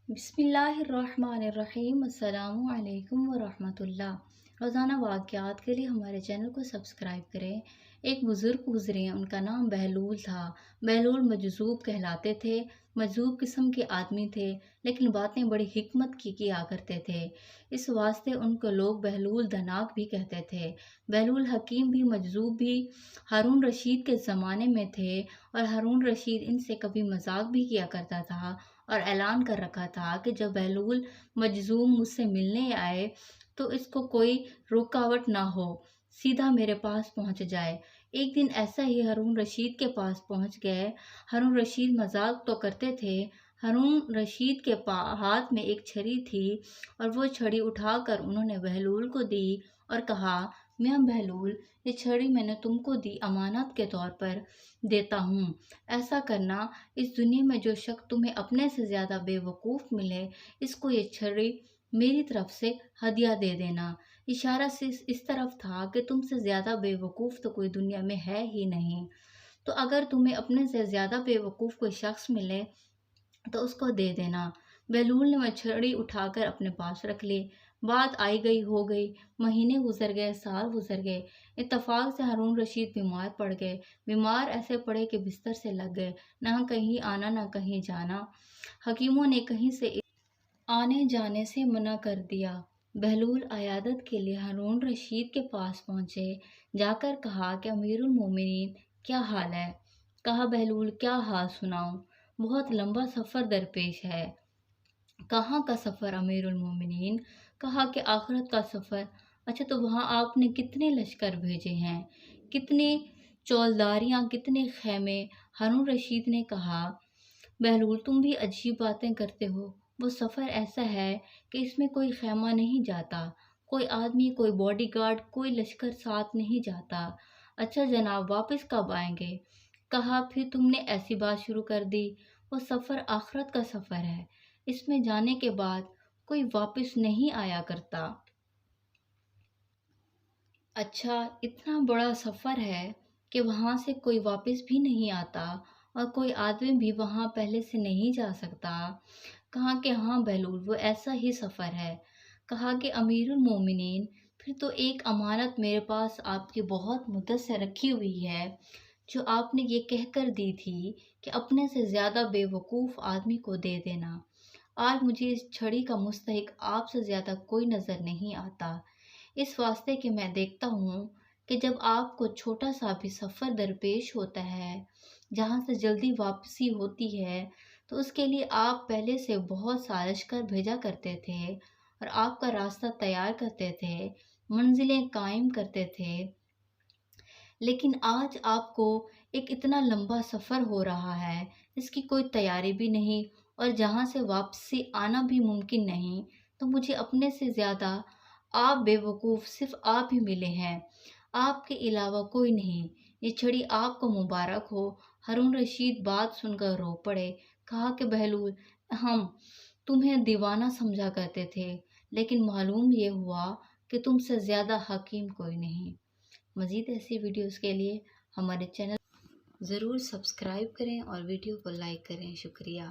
بسم اللہ الرحمن الرحیم۔ السلام علیکم ورحمۃ اللہ۔ روزانہ واقعات کے لیے ہمارے چینل کو سبسکرائب کریں۔ ایک بزرگ گزرے ہیں، ان کا نام بہلول تھا۔ بہلول مجذوب کہلاتے تھے۔ مجذوب قسم کے آدمی تھے، لیکن باتیں بڑی حکمت کی کیا کرتے تھے، اس واسطے ان کو لوگ بہلول دناک بھی کہتے تھے۔ بہلول حکیم بھی مجذوب بھی ہارون رشید کے زمانے میں تھے، اور ہارون رشید ان سے کبھی مذاق بھی کیا کرتا تھا اور اعلان کر رکھا تھا کہ جب بہلول مجذوم مجھ سے ملنے آئے تو اس کو کوئی رکاوٹ نہ ہو، سیدھا میرے پاس پہنچ جائے۔ ایک دن ایسا ہی ہارون رشید کے پاس پہنچ گئے۔ ہارون رشید مذاق تو کرتے تھے۔ ہارون رشید کے ہاتھ میں ایک چھری تھی، اور وہ چھڑی اٹھا کر انہوں نے بہلول کو دی اور کہا، میاں بہلول، یہ چھڑی میں نے تم کو دی امانت کے طور پر دیتا ہوں۔ ایسا کرنا، اس دنیا میں جو شخص تمہیں اپنے سے زیادہ بے وقوف ملے، اس کو یہ چھڑی میری طرف سے ہدیہ دے دینا۔ اشارہ صرف اس طرف تھا کہ تم سے زیادہ بے وقوف تو کوئی دنیا میں ہے ہی نہیں، تو اگر تمہیں اپنے سے زیادہ بے وقوف کوئی شخص ملے تو اس کو دے دینا۔ بہلول نے وہ چھڑی اٹھا کر اپنے پاس رکھ لی۔ بات آئی گئی ہو گئی، مہینے گزر گئے، سال گزر گئے۔ اتفاق سے ہارون رشید بیمار پڑ گئے۔ بیمار ایسے پڑے کہ بستر سے لگ گئے، نہ کہیں آنا نہ کہیں جانا۔ حکیموں نے کہیں سے آنے جانے سے منع کر دیا۔ بہلول عیادت کے لیے ہارون رشید کے پاس پہنچے۔ جا کر کہا کہ امیر المومنین کیا حال ہے؟ کہا، بہلول، کیا حال سناؤں، بہت لمبا سفر درپیش ہے۔ کہاں کا سفر امیر المومنین؟ کہا کہ آخرت کا سفر۔ اچھا، تو وہاں آپ نے کتنے لشکر بھیجے ہیں، کتنے چولداریاں، کتنے خیمے؟ ہارون رشید نے کہا، بہلول، تم بھی عجیب باتیں کرتے ہو۔ وہ سفر ایسا ہے کہ اس میں کوئی خیمہ نہیں جاتا، کوئی آدمی، کوئی باڈی گارڈ، کوئی لشکر ساتھ نہیں جاتا۔ اچھا جناب، واپس کب آئیں گے؟ کہا، پھر تم نے ایسی بات شروع کر دی۔ وہ سفر آخرت کا سفر ہے، اس میں جانے کے بعد کوئی واپس نہیں آیا کرتا۔ اچھا، اتنا بڑا سفر ہے کہ وہاں سے کوئی واپس بھی نہیں آتا، اور کوئی آدمی بھی وہاں پہلے سے نہیں جا سکتا؟ کہا کہ ہاں بہلول، وہ ایسا ہی سفر ہے۔ کہا کہ امیر المومنین، پھر تو ایک امانت میرے پاس آپ کی بہت مدت سے رکھی ہوئی ہے، جو آپ نے یہ کہہ کر دی تھی کہ اپنے سے زیادہ بے وقوف آدمی کو دے دینا۔ آج مجھے اس چھڑی کا مستحق آپ سے زیادہ کوئی نظر نہیں آتا، اس واسطے کہ میں دیکھتا ہوں کہ جب آپ کو چھوٹا سا بھی سفر درپیش ہوتا ہے جہاں سے جلدی واپسی ہوتی ہے، تو اس کے لیے آپ پہلے سے بہت سا لشکر بھیجا کرتے تھے، اور آپ کا راستہ تیار کرتے تھے، منزلیں قائم کرتے تھے۔ لیکن آج آپ کو ایک اتنا لمبا سفر ہو رہا ہے، اس کی کوئی تیاری بھی نہیں، اور جہاں سے واپسی آنا بھی ممکن نہیں، تو مجھے اپنے سے زیادہ آپ بے وقوف صرف آپ ہی ملے ہیں، آپ کے علاوہ کوئی نہیں۔ یہ چھڑی آپ کو مبارک ہو۔ ہارون رشید بات سن کر رو پڑے۔ کہا کہ بہلول، ہم تمہیں دیوانہ سمجھا کرتے تھے، لیکن معلوم یہ ہوا کہ تم سے زیادہ حکیم کوئی نہیں۔ مزید ایسی ویڈیوز کے لیے ہمارے چینل ضرور سبسکرائب کریں اور ویڈیو کو لائک کریں۔ شکریہ۔